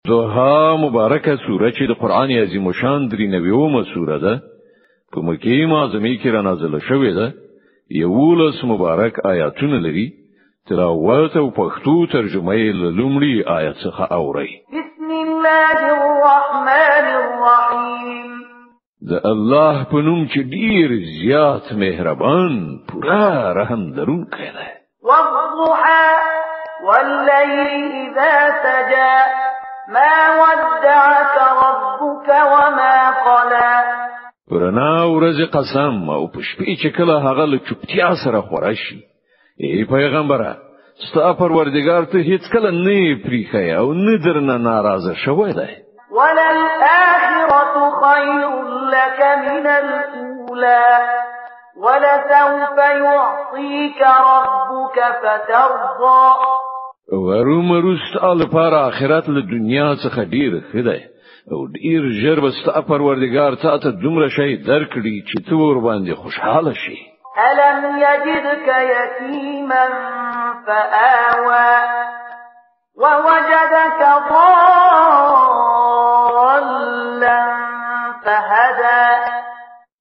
دوها مبارکه سوره چې د قران عظیم شان درې نویومه سوره ده په مکه معظمه کې را نازله شوې ده یولس مبارک آیاتونه لري تلاوت او پښتو ترجمه یې له لومړي آیت څخه اوري بسم الله الرحمن الرحیم د الله په نوم چې ډیر زیات مهربان پورا رحم لرونکی دی والضحى والليل إذا سجى ما ودعك ربك وما قلى ورنا ورځ قسم او په شپې چې کله هغه له چوپتیا سره خورا شي ای پیغمبره ستا پروردگار ته هیڅ کله نه پریخي او نه درنه ناراضه شوی دی وللآخرة خير لك من الأولى ولسوف يعطيك ربك فترضى ورومروست لپاره آخرت له دنیا څخه ډیر ښه دی او ډیر ژر به ستا پروردگار ته دومره شی درکړي چې ته ور باندې خوشحاله شي ألم يجدك يتيما فآوى ووجدك ضالا فهدى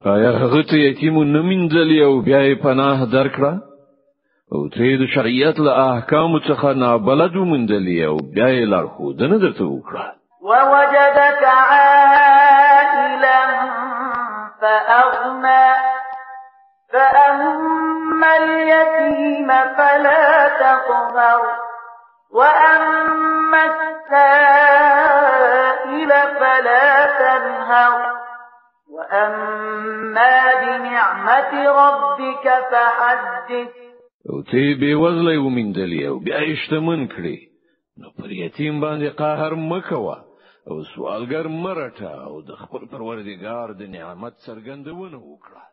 آیا هغه ته یتیم نه مینځلی او بیا یې پناه درکړه او ته د شریعت له احکام څخه نابلد ومنځلی او بیا یې لارښودنه درته وکړه ووجدك عائلا فأغنى فأما اليتيم فلا تقهر وأما السائل فلا تنهر وأما بنعمة ربك فحدث او ته به وزلې ومنځلی او بیا یې شتمن کړې نو پر یتیم باندې قهر مکوه او سوالګر مرټه او د خپل پروردگار د نعمت څرګندونه وکړه